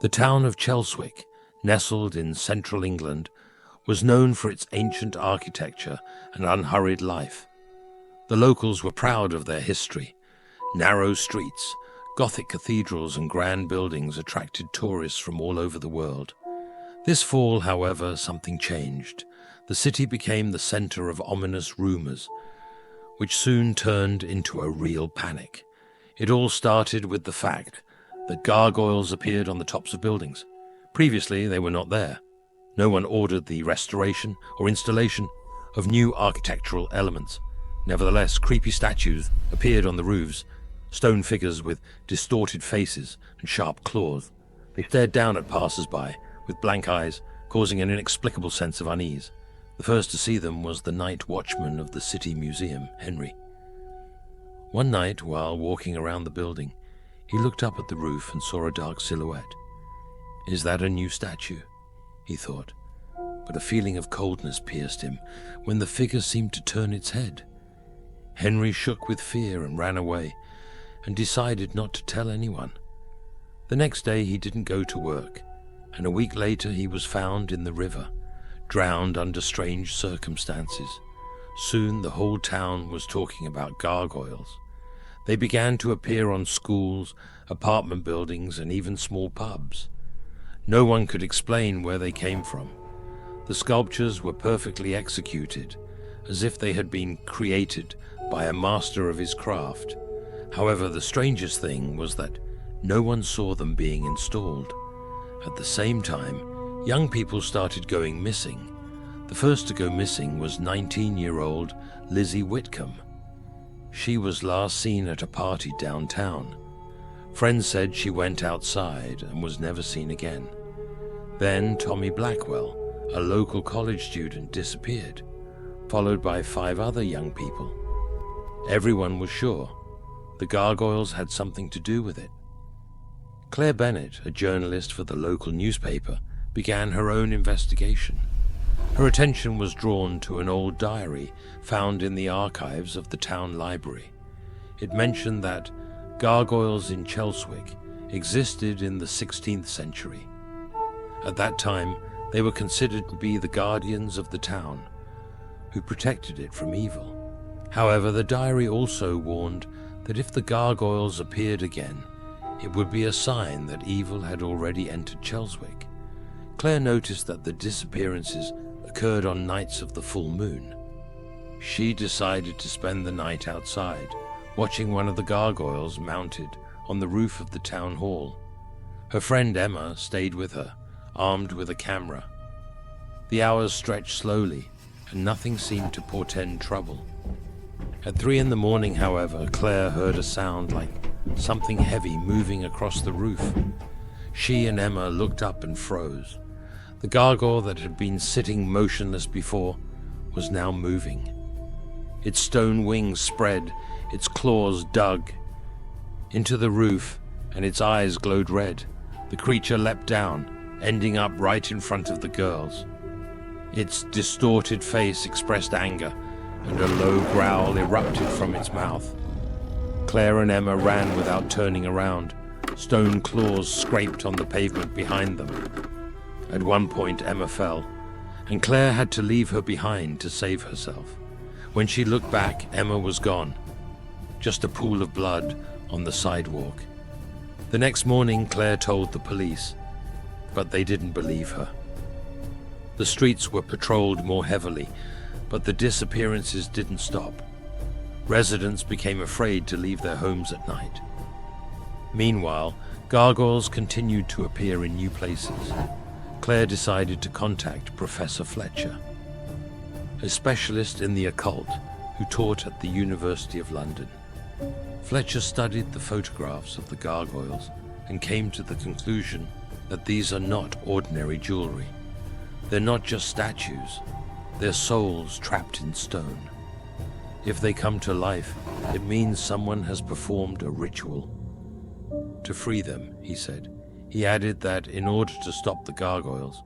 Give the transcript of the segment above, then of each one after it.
The town of Chelswick, nestled in central England, was known for its ancient architecture and unhurried life. The locals were proud of their history. Narrow streets, Gothic cathedrals and grand buildings attracted tourists from all over the world. This fall, however, something changed. The city became the center of ominous rumors, which soon turned into a real panic. It all started with the fact that gargoyles appeared on the tops of buildings. Previously, they were not there. No one ordered the restoration or installation of new architectural elements. Nevertheless, creepy statues appeared on the roofs, stone figures with distorted faces and sharp claws. They stared down at passers-by with blank eyes, causing an inexplicable sense of unease. The first to see them was the night watchman of the city museum, Henry. One night, while walking around the building, he looked up at the roof and saw a dark silhouette. "Is that a new statue?" he thought. But a feeling of coldness pierced him when the figure seemed to turn its head. Henry shook with fear and ran away, and decided not to tell anyone. The next day he didn't go to work, and a week later he was found in the river, drowned under strange circumstances. Soon the whole town was talking about gargoyles. They began to appear on schools, apartment buildings, and even small pubs. No one could explain where they came from. The sculptures were perfectly executed, as if they had been created by a master of his craft. However, the strangest thing was that no one saw them being installed. At the same time, young people started going missing. The first to go missing was 19-year-old Lizzie Whitcomb. She was last seen at a party downtown. Friends said she went outside and was never seen again. Then Tommy Blackwell, a local college student, disappeared, followed by 5 other young people. Everyone was sure the gargoyles had something to do with it. Claire Bennett, a journalist for the local newspaper, began her own investigation. Her attention was drawn to an old diary found in the archives of the town library. It mentioned that gargoyles in Chelswick existed in the 16th century. At that time, they were considered to be the guardians of the town, who protected it from evil. However, the diary also warned that if the gargoyles appeared again, it would be a sign that evil had already entered Chelswick. Claire noticed that the disappearances occurred on nights of the full moon. She decided to spend the night outside, watching one of the gargoyles mounted on the roof of the town hall. Her friend Emma stayed with her, armed with a camera. The hours stretched slowly, and nothing seemed to portend trouble. At 3 a.m, however, Claire heard a sound like something heavy moving across the roof. She and Emma looked up and froze. The gargoyle that had been sitting motionless before was now moving. Its stone wings spread, its claws dug into the roof, and its eyes glowed red. The creature leapt down, ending up right in front of the girls. Its distorted face expressed anger, and a low growl erupted from its mouth. Claire and Emma ran without turning around. Stone claws scraped on the pavement behind them. At one point, Emma fell, and Claire had to leave her behind to save herself. When she looked back, Emma was gone, just a pool of blood on the sidewalk. The next morning, Claire told the police, but they didn't believe her. The streets were patrolled more heavily, but the disappearances didn't stop. Residents became afraid to leave their homes at night. Meanwhile, gargoyles continued to appear in new places. Claire decided to contact Professor Fletcher, a specialist in the occult who taught at the University of London. Fletcher studied the photographs of the gargoyles and came to the conclusion that these are not ordinary jewelry. They're not just statues, they're souls trapped in stone. If they come to life, it means someone has performed a ritual. To free them, he said. He added that in order to stop the gargoyles,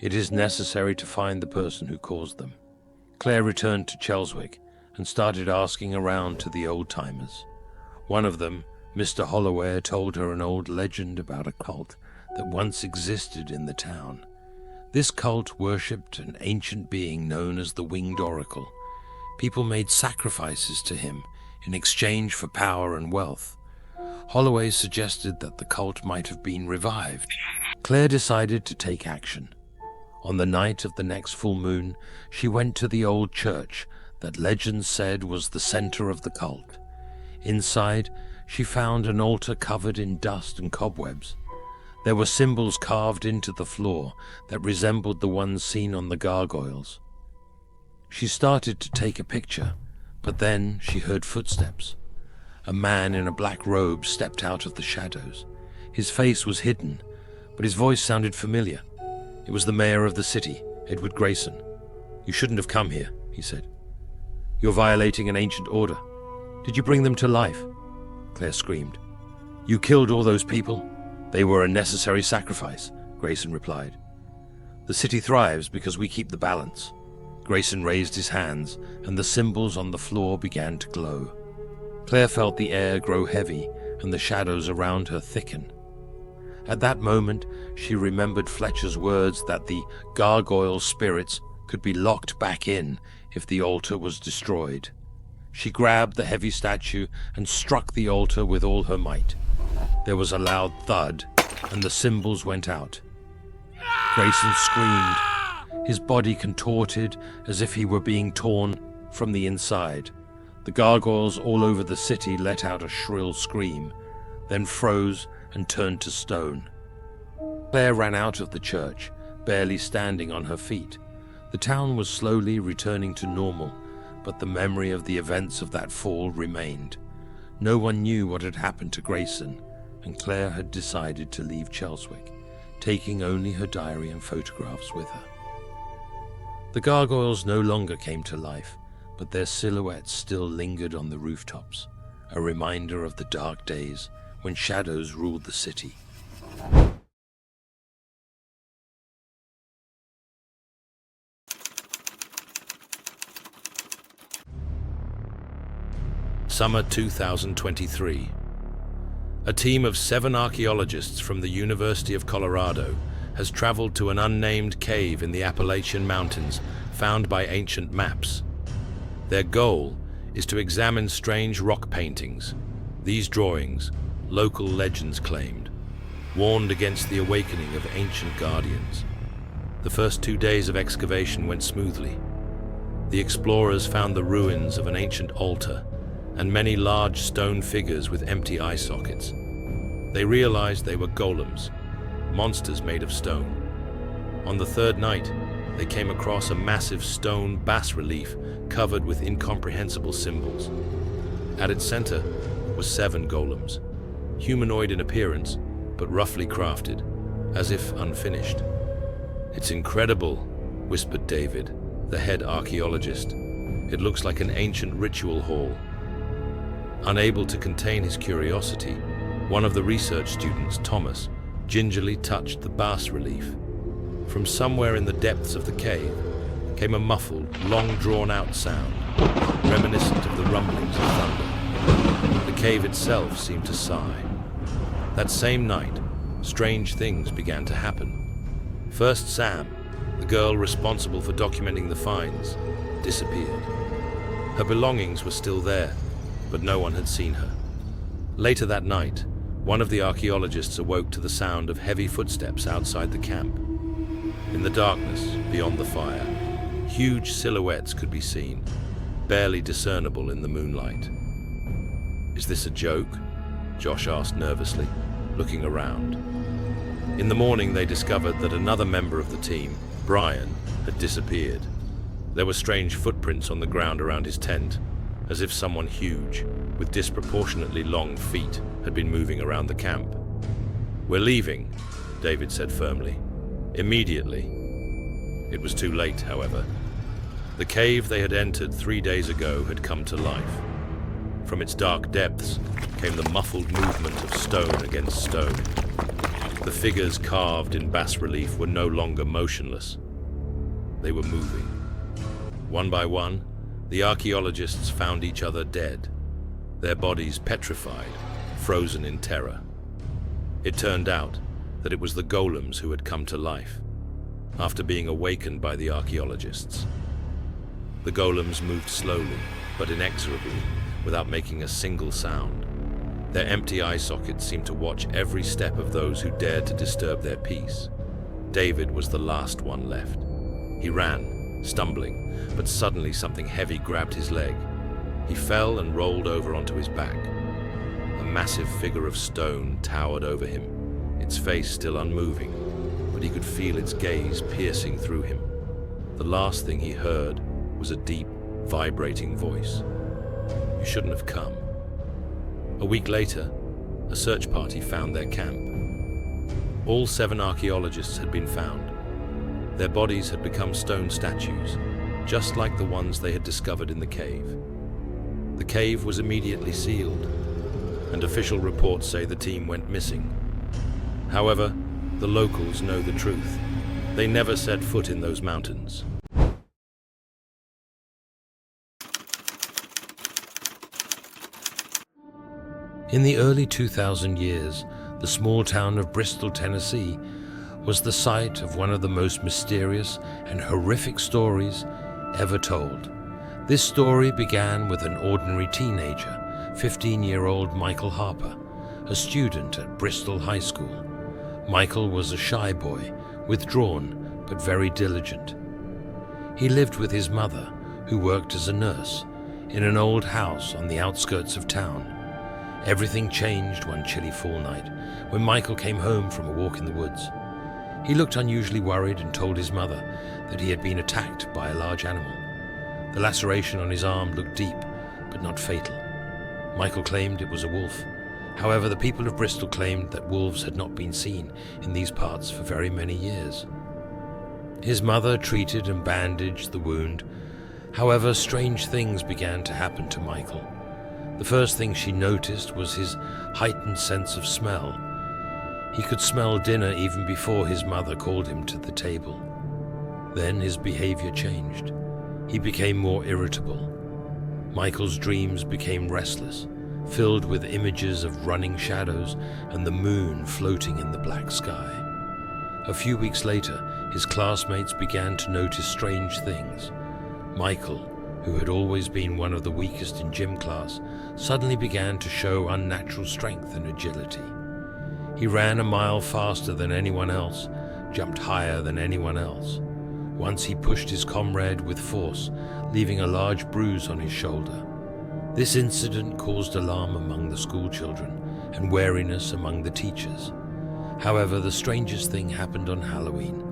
It is necessary to find the person who caused them. Claire returned to Chelswick and started asking around to the old-timers. One of them, Mr. Holloway, told her an old legend about a cult that once existed in the town. This cult worshipped an ancient being known as the Winged Oracle. People made sacrifices to him in exchange for power and wealth. Holloway suggested that the cult might have been revived. Claire decided to take action. On the night of the next full moon, she went to the old church that legend said was the center of the cult. Inside, she found an altar covered in dust and cobwebs. There were symbols carved into the floor that resembled the ones seen on the gargoyles. She started to take a picture, but then she heard footsteps. A man in a black robe stepped out of the shadows. His face was hidden, but his voice sounded familiar. It was the mayor of the city, Edward Grayson. "You shouldn't have come here," he said. "You're violating an ancient order. Did you bring them to life?" Claire screamed. "You killed all those people? They were a necessary sacrifice," Grayson replied. "The city thrives because we keep the balance." Grayson raised his hands, and the symbols on the floor began to glow. Claire felt the air grow heavy and the shadows around her thicken. At that moment, she remembered Fletcher's words that the gargoyle spirits could be locked back in if the altar was destroyed. She grabbed the heavy statue and struck the altar with all her might. There was a loud thud, and the symbols went out. Grayson screamed. His body contorted as if he were being torn from the inside. The gargoyles all over the city let out a shrill scream, then froze and turned to stone. Claire ran out of the church, barely standing on her feet. The town was slowly returning to normal, but the memory of the events of that fall remained. No one knew what had happened to Grayson, and Claire had decided to leave Chelswick, taking only her diary and photographs with her. The gargoyles no longer came to life, but their silhouettes still lingered on the rooftops, a reminder of the dark days when shadows ruled the city. Summer 2023. A team of 7 archaeologists from the University of Colorado has traveled to an unnamed cave in the Appalachian Mountains found by ancient maps. Their goal is to examine strange rock paintings. These drawings, local legends claimed, warned against the awakening of ancient guardians. The first 2 days of excavation went smoothly. The explorers found the ruins of an ancient altar and many large stone figures with empty eye sockets. They realized they were golems, monsters made of stone. On the 3rd night, they came across a massive stone bas-relief covered with incomprehensible symbols. At its center were 7 golems, humanoid in appearance, but roughly crafted, as if unfinished. "It's incredible," whispered David, the head archaeologist. "It looks like an ancient ritual hall." Unable to contain his curiosity, one of the research students, Thomas, gingerly touched the bas-relief. From somewhere in the depths of the cave came a muffled, long-drawn-out sound, reminiscent of the rumblings of thunder. The cave itself seemed to sigh. That same night, strange things began to happen. First, Sam, the girl responsible for documenting the finds, disappeared. Her belongings were still there, but no one had seen her. Later that night, one of the archaeologists awoke to the sound of heavy footsteps outside the camp. In the darkness, beyond the fire, huge silhouettes could be seen, barely discernible in the moonlight. "Is this a joke?" Josh asked nervously, looking around. In the morning, they discovered that another member of the team, Brian, had disappeared. There were strange footprints on the ground around his tent, as if someone huge, with disproportionately long feet, had been moving around the camp. "We're leaving," David said firmly. "Immediately." It was too late, however. The cave they had entered 3 days ago had come to life. From its dark depths came the muffled movement of stone against stone. The figures carved in bas relief were no longer motionless. They were moving. One by one, the archaeologists found each other dead, their bodies petrified, frozen in terror. It turned out that it was the golems who had come to life, after being awakened by the archaeologists. The golems moved slowly, but inexorably, without making a single sound. Their empty eye sockets seemed to watch every step of those who dared to disturb their peace. David was the last one left. He ran, stumbling, but suddenly something heavy grabbed his leg. He fell and rolled over onto his back. A massive figure of stone towered over him, its face still unmoving, but he could feel its gaze piercing through him. The last thing he heard was a deep, vibrating voice. "You shouldn't have come." A week later, a search party found their camp. All 7 archaeologists had been found. Their bodies had become stone statues, just like the ones they had discovered in the cave. The cave was immediately sealed, and official reports say the team went missing. However, the locals know the truth. They never set foot in those mountains. In the early 2000 years, the small town of Bristol, Tennessee, was the site of one of the most mysterious and horrific stories ever told. This story began with an ordinary teenager, 15-year-old Michael Harper, a student at Bristol High School. Michael was a shy boy, withdrawn but very diligent. He lived with his mother, who worked as a nurse, in an old house on the outskirts of town. Everything changed one chilly fall night when Michael came home from a walk in the woods. He looked unusually worried and told his mother that he had been attacked by a large animal. The laceration on his arm looked deep, but not fatal. Michael claimed it was a wolf. However, the people of Bristol claimed that wolves had not been seen in these parts for very many years. His mother treated and bandaged the wound. However, strange things began to happen to Michael. The first thing she noticed was his heightened sense of smell. He could smell dinner even before his mother called him to the table. Then his behavior changed. He became more irritable. Michael's dreams became restless, filled with images of running shadows and the moon floating in the black sky. A few weeks later, his classmates began to notice strange things. Michael, who had always been one of the weakest in gym class, suddenly began to show unnatural strength and agility. He ran a mile faster than anyone else, jumped higher than anyone else. Once he pushed his comrade with force, leaving a large bruise on his shoulder. This incident caused alarm among the school children and wariness among the teachers. However, the strangest thing happened on Halloween.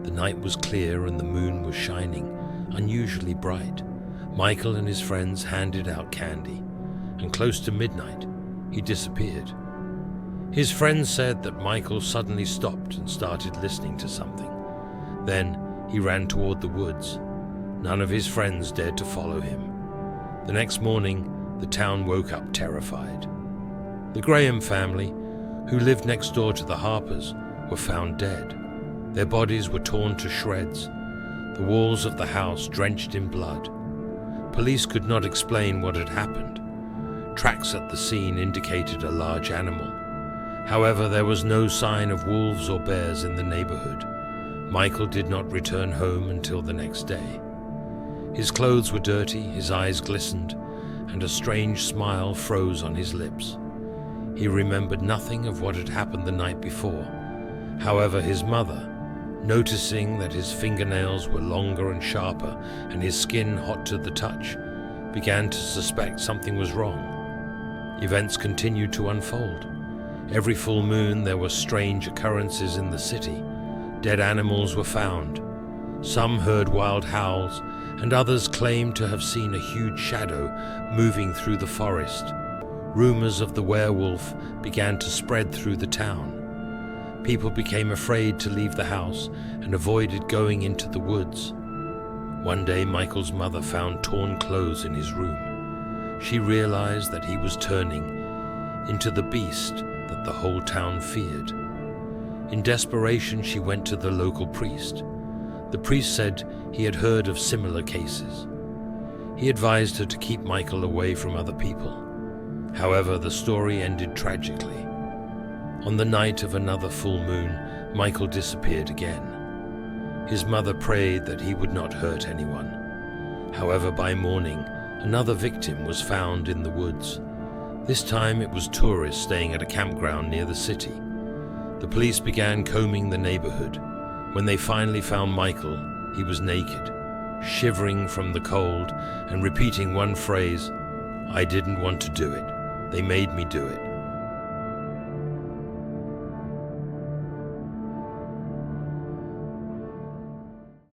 The night was clear and the moon was shining, unusually bright. Michael and his friends handed out candy, and close to midnight, he disappeared. His friends said that Michael suddenly stopped and started listening to something. Then he ran toward the woods. None of his friends dared to follow him. The next morning, the town woke up terrified. The Graham family, who lived next door to the Harpers, were found dead. Their bodies were torn to shreds, the walls of the house drenched in blood. Police could not explain what had happened. Tracks at the scene indicated a large animal. However, there was no sign of wolves or bears in the neighborhood. Michael did not return home until the next day. His clothes were dirty, his eyes glistened, and a strange smile froze on his lips. He remembered nothing of what had happened the night before. However, his mother, noticing that his fingernails were longer and sharper and his skin hot to the touch, began to suspect something was wrong. Events continued to unfold. Every full moon there were strange occurrences in the city. Dead animals were found. Some heard wild howls, and others claimed to have seen a huge shadow moving through the forest. Rumors of the werewolf began to spread through the town. People became afraid to leave the house and avoided going into the woods. One day, Michael's mother found torn clothes in his room. She realized that he was turning into the beast that the whole town feared. In desperation, she went to the local priest. The priest said he had heard of similar cases. He advised her to keep Michael away from other people. However, the story ended tragically. On the night of another full moon, Michael disappeared again. His mother prayed that he would not hurt anyone. However, by morning, another victim was found in the woods. This time it was tourists staying at a campground near the city. The police began combing the neighborhood. When they finally found Michael, he was naked, shivering from the cold and repeating one phrase, "I didn't want to do it. They made me do it."